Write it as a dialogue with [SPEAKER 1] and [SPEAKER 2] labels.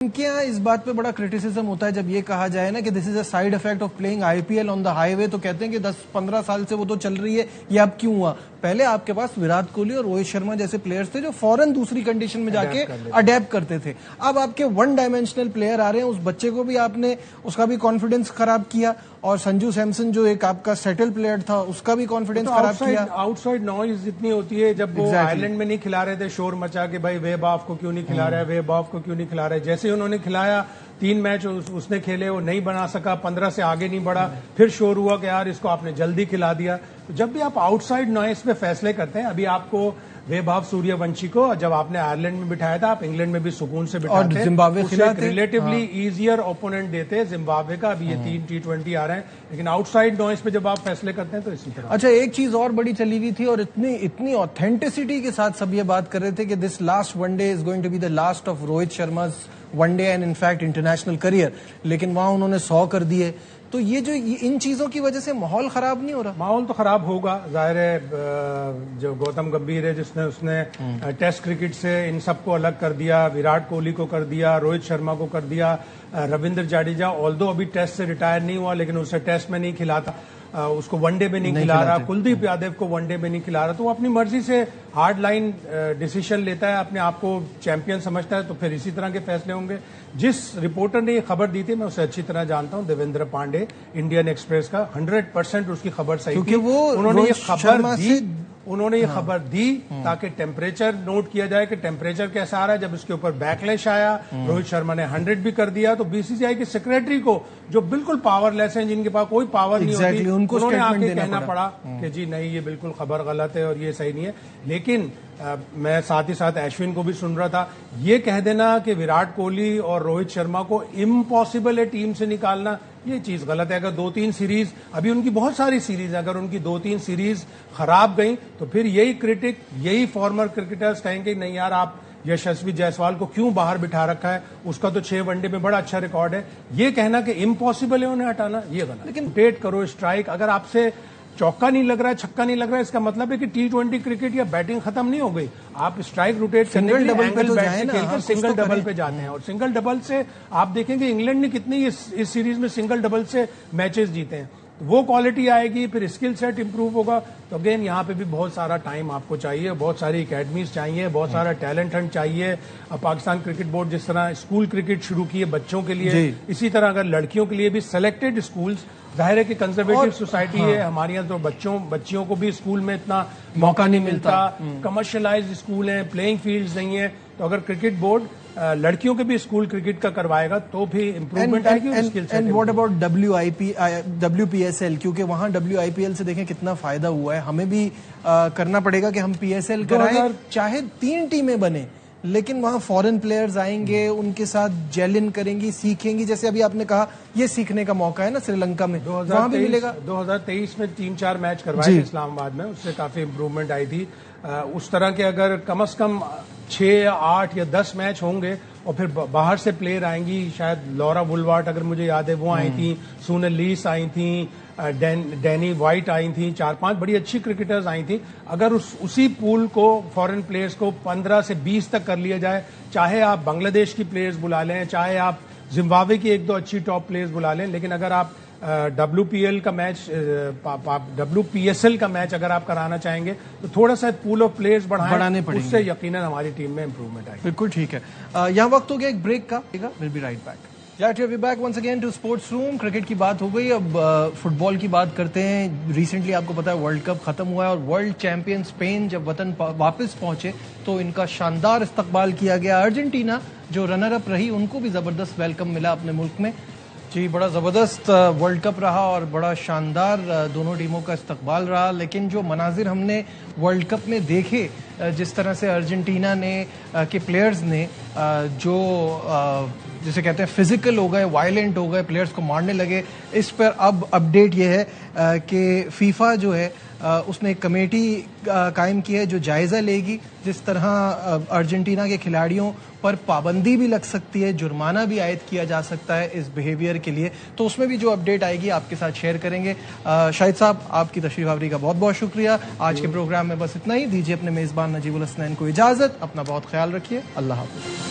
[SPEAKER 1] इनके यहाँ इस बात पे बड़ा क्रिटिसिज्म होता है जब ये कहा जाए ना कि this is a side effect of playing IPL on the highway, तो कहते हैं कि 10-15 साल से वो तो चल रही है, ये अब क्यों हुआ? पहले आपके पास विराट कोहली और रोहित शर्मा जैसे प्लेयर्स थे जो फौरन दूसरी कंडीशन में जाके अडेप्ट करते थे। अब आपके वन डायमेंशनल प्लेयर आ रहे हैं, उस बच्चे को भी आपने उसका भी कॉन्फिडेंस खराब किया, और संजू सैमसन जो एक आपका सेटल प्लेयर था उसका भी कॉन्फिडेंस खराब किया।
[SPEAKER 2] आउटसाइड नॉइज इतनी होती है जब वो आयरलैंड में नहीं खिला रहे थे, शोर मचा के भाई वेब ऑफ को क्यों नहीं खिला रहा है, वेब ऑफ को क्यों नहीं खिला रहा है। जैसे ही उन्होंने खिलाया 3 मैच उसने खेले, वो नहीं बना सका, 15 से आगे नहीं बढ़ा, फिर शोर हुआ कि यार इसको आपने जल्दी खिला दिया। तो जब भी आप आउटसाइड नॉइस पे फैसले करते हैं, अभी आपको वैभव सूर्यवंशी को जब आपने आयरलैंड में बिठाया था, आप इंग्लैंड में भी सुकून से बिठाते हैं,
[SPEAKER 1] जिम्बाब्वे
[SPEAKER 2] रिलेटिवली इजियर ओपोनेंट देते जिम्बाब्वे का। अभी ये 3 T20 आ रहे हैं, लेकिन आउटसाइड नॉइस पे जब आप फैसले करते हैं तो इसी तरह।
[SPEAKER 1] अच्छा, एक चीज और बड़ी चली हुई थी और इतनी ऑथेंटिसिटी के साथ सब ये बात कर रहे थे कि this last one day is going to be the last of Rohit Sharma one day and in fact international career, लेकिन वहां उन्होंने 100 कर दिए। तो ये जो इन चीजों की वजह से माहौल खराब नहीं हो रहा?
[SPEAKER 2] माहौल तो खराब होगा, जाहिर है। जो गौतम गंभीर है जिसने उसने टेस्ट क्रिकेट से इन सबको अलग कर दिया, विराट कोहली को कर दिया, रोहित शर्मा को कर दिया, रविंद्र जाडेजा ऑल्दो अभी टेस्ट से रिटायर नहीं हुआ लेकिन उसे टेस्ट में नहीं खिलाता, उसको वनडे में नहीं खिला रहा, कुलदीप यादव को वनडे में नहीं खिला रहा। तो वो अपनी मर्जी से हार्ड लाइन डिसीजन लेता है, अपने आप को चैंपियन समझता है, तो फिर इसी तरह के फैसले होंगे। जिस रिपोर्टर ने ये खबर दी थी मैं उसे अच्छी तरह जानता हूं, देवेंद्र पांडे, इंडियन एक्सप्रेस का, 100% उसकी खबर सही थी। उन्होंने ये खबर दी ताकि टेम्परेचर नोट किया जाए कि टेम्परेचर कैसा आ रहा है। जब इसके ऊपर बैकलैश आया, रोहित शर्मा ने 100 भी कर दिया, तो बीसीसीआई के सेक्रेटरी को, जो बिल्कुल पावरलेस हैं, जिनके पास कोई पावर नहीं होती, उन्होंने आके कहना पड़ा कि जी नहीं, ये बिल्कुल खबर गलत है और ये सही नहीं है। लेकिन मैं साथ ही साथ अश्विन को भी सुन रहा था, ये कह देना कि विराट कोहली और रोहित शर्मा को इम्पॉसिबल है टीम से निकालना, ये चीज गलत है। अगर 2-3 सीरीज, अभी उनकी बहुत सारी सीरीज है, अगर उनकी 2-3 सीरीज खराब गई तो फिर यही फॉर्मर क्रिकेटर्स कहेंगे नहीं यार, आप यशस्वी जायसवाल को क्यों बाहर बिठा रखा है, उसका तो 6 वनडे में बड़ा अच्छा रिकॉर्ड है। ये कहना कि इम्पॉसिबल है उन्हें हटाना, ये गलत। लेकिन रोटेट करो, स्ट्राइक, अगर आपसे चौका नहीं लग रहा है, छक्का नहीं लग रहा है, इसका मतलब है कि T20 क्रिकेट या बैटिंग खत्म नहीं हो गई। आप स्ट्राइक रोटेट करने के लिए एंगल बैट से खेलकर सिंगल डबल पे जाते हैं, और सिंगल डबल से आप देखेंगे इंग्लैंड ने कितनी इस सीरीज में सिंगल डबल से मैचेस जीते हैं। वो क्वालिटी आएगी, फिर स्किल सेट इंप्रूव होगा। तो अगेन यहाँ पे भी बहुत सारा टाइम आपको चाहिए, बहुत सारी एकेडमीज चाहिए, बहुत सारा टैलेंट हंट चाहिए। पाकिस्तान क्रिकेट बोर्ड जिस तरह स्कूल क्रिकेट शुरू की है बच्चों के लिए, इसी तरह अगर लड़कियों के लिए भी सेलेक्टेड स्कूल्स, जाहिर है कि कंजर्वेटिव सोसाइटी है हमारे यहाँ, तो बच्चियों को भी स्कूल में इतना मौका नहीं मिलता, कमर्शियलाइज्ड स्कूल हैं, प्लेइंग फील्ड्स नहीं है। तो अगर क्रिकेट बोर्ड लड़कियों के भी स्कूल क्रिकेट का करवाएगा तो भी इंप्रूवमेंट आएगी।
[SPEAKER 1] एंड व्हाट अबाउट WPSL, क्योंकि वहां WIPL से देखें कितना फायदा हुआ है, हमें भी करना पड़ेगा कि हम PSL कराएं, चाहे 3 टीमें बने, लेकिन वहां फॉरेन प्लेयर्स आएंगे, उनके साथ जेल इन करेंगी, सीखेंगी। जैसे अभी आपने कहा ये सीखने का मौका है ना श्रीलंका में, वहां भी मिलेगा।
[SPEAKER 2] 2023 में 3-4 मैच करवाए थे इस्लामाबाद में, उससे काफी इंप्रूवमेंट आई थी। उस तरह के अगर कम से कम 6 या 8 या 10 मैच होंगे, और फिर बाहर से प्लेयर आएंगी, शायद लॉरा वुलवार्ट अगर मुझे याद है वो आई थी, सूनल लीस आई थी, डैनी वाइट आई थी, 4-5 बड़ी अच्छी क्रिकेटर्स आई थी। अगर उसी पूल को, फॉरेन प्लेयर्स को 15 से 20 तक कर लिया जाए, चाहे आप बांग्लादेश की प्लेयर्स बुला लें, चाहे आप जिम्बाब्वे की 1-2 अच्छी टॉप प्लेयर्स बुला लें, लेकिन अगर आप WPL का मैच, WPSL का मैच अगर आप कराना चाहेंगे तो थोड़ा सा पूल ऑफ प्लेयर्स बढ़ाने पड़ेंगे, उससे यकीनन हमारी टीम में इंप्रूवमेंट आएगी।
[SPEAKER 1] बिल्कुल ठीक है। यहाँ वक्त हो गया एक ब्रेक का, will be right back. We back once again to sports room. Cricket की बात हो गई, अब फुटबॉल की बात करते हैं। रिसेंटली आपको पता है वर्ल्ड कप खत्म हुआ है, और वर्ल्ड चैंपियन स्पेन जब वतन वापस पहुंचे तो इनका शानदार इस्तकबाल किया गया। अर्जेंटीना जो रनर अप रही, उनको भी जबरदस्त वेलकम मिला अपने मुल्क में। जी, बड़ा ज़बरदस्त वर्ल्ड कप रहा और बड़ा शानदार दोनों टीमों का इस्तकबाल रहा। लेकिन जो मनाजिर हमने वर्ल्ड कप में देखे, जिस तरह से अर्जेंटीना ने के प्लेयर्स ने जो जिसे कहते हैं फिजिकल हो गए, वायलेंट हो गए, प्लेयर्स को मारने लगे, इस पर अब अपडेट ये है कि फीफा जो है उसने एक कमेटी कायम की है जो जायजा लेगी। जिस तरह अर्जेंटीना के खिलाड़ियों पर पाबंदी भी लग सकती है, जुर्माना भी आयद किया जा सकता है इस बिहेवियर के लिए, तो उसमें भी जो अपडेट आएगी आपके साथ शेयर करेंगे। शाहिद साहब, आपकी तशरीफ आवरी का बहुत बहुत शुक्रिया। आज के प्रोग्राम में बस इतना ही। दीजिए अपने मेजबान नजीबुल हसनैन को इजाजत। अपना बहुत ख्याल रखिए। अल्लाह हाफिज।